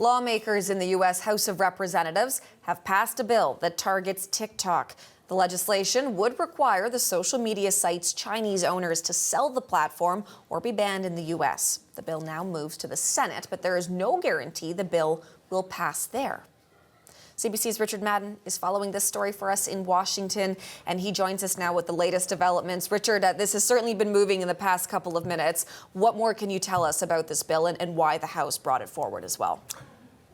Lawmakers in the U.S. House of Representatives have passed a bill that targets TikTok. The legislation would require the social media site's Chinese owners to sell the platform or be banned in the U.S. The bill now moves to the Senate, but there is no guarantee the bill will pass there. CBC's Richard Madden is following this story for us in Washington, and he joins us now with the latest developments. Richard, this has certainly been moving in the past couple of minutes. What more can you tell us about this bill and why the House brought it forward as well?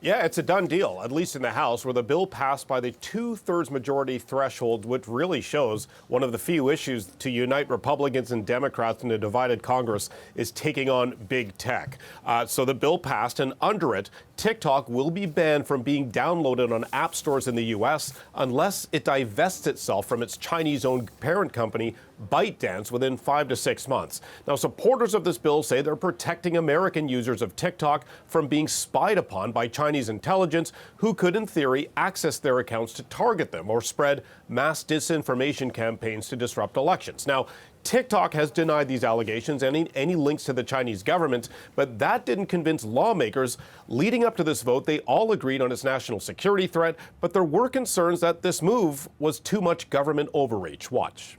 Yeah, it's a done deal, at least in the House, where the bill passed by the two-thirds majority threshold, which really shows one of the few issues to unite Republicans and Democrats in a divided Congress is taking on big tech. So the bill passed, and under it, TikTok will be banned from being downloaded on app stores in the U.S. unless it divests itself from its Chinese-owned parent company, ByteDance, within 5 to 6 months. Now, supporters of this bill say they're protecting American users of TikTok from being spied upon by Chinese intelligence, who could, in theory, access their accounts to target them or spread mass disinformation campaigns to disrupt elections. Now, TikTok has denied these allegations and any links to the Chinese government, but that didn't convince lawmakers. Leading up to this vote, they all agreed on its national security threat, but there were concerns that this move was too much government overreach. Watch.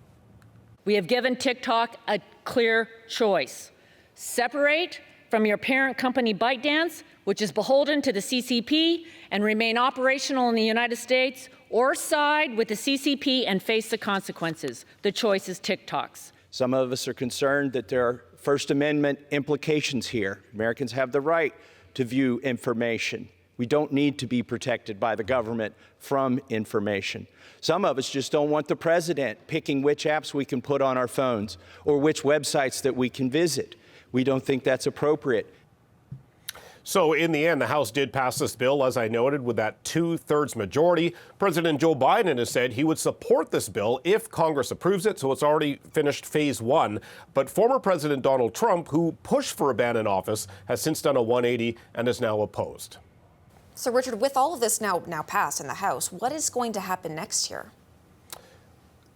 We have given TikTok a clear choice. Separate from your parent company ByteDance, which is beholden to the CCP and remain operational in the United States, or side with the CCP and face the consequences. The choice is TikTok's. Some of us are concerned that there are First Amendment implications here. Americans have the right to view information. We don't need to be protected by the government from information. Some of us just don't want the president picking which apps we can put on our phones or which websites that we can visit. We don't think that's appropriate. So in the end, the House did pass this bill, as I noted, with that two-thirds majority. President Joe Biden has said he would support this bill if Congress approves it, so it's already finished phase one. But former President Donald Trump, who pushed for a ban in office, has since done a 180 and is now opposed. So, Richard, with all of this now passed in the House, what is going to happen next year?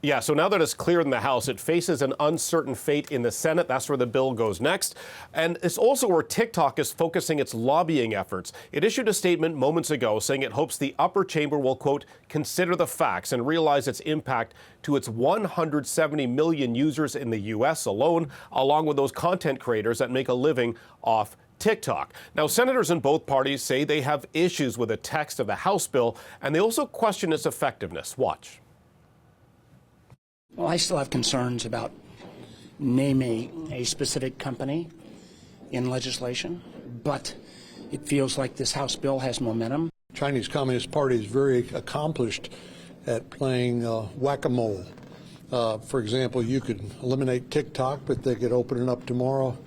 Yeah, so now that it's cleared in the House, it faces an uncertain fate in the Senate. That's where the bill goes next. And it's also where TikTok is focusing its lobbying efforts. It issued a statement moments ago saying it hopes the upper chamber will, quote, consider the facts and realize its impact to its 170 million users in the U.S. alone, along with those content creators that make a living off TikTok. Now, senators in both parties say they have issues with the text of the House bill, and they also question its effectiveness. Watch. Well, I still have concerns about naming a specific company in legislation, but it feels like this House bill has momentum. Chinese Communist Party is very accomplished at playing whack-a-mole. For example, you could eliminate TikTok, but they could open it up tomorrow,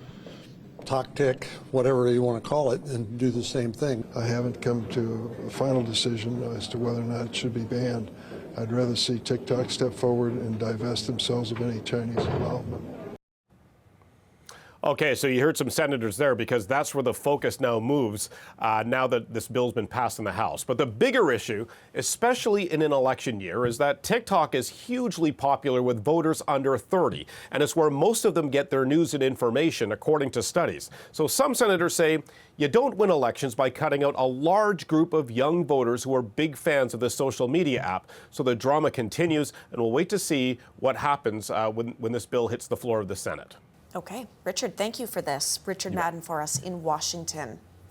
TokTik, whatever you want to call it, and do the same thing. I haven't come to a final decision as to whether or not it should be banned. I'd rather see TikTok step forward and divest themselves of any Chinese involvement. Okay, so you heard some senators there because that's where the focus now moves now that this bill's been passed in the House. But the bigger issue, especially in an election year, is that TikTok is hugely popular with voters under 30, and it's where most of them get their news and information, according to studies. So some senators say you don't win elections by cutting out a large group of young voters who are big fans of this social media app. So the drama continues, and we'll wait to see what happens when this bill hits the floor of the Senate. Okay, Richard, thank you for this. Richard Madden for us in Washington.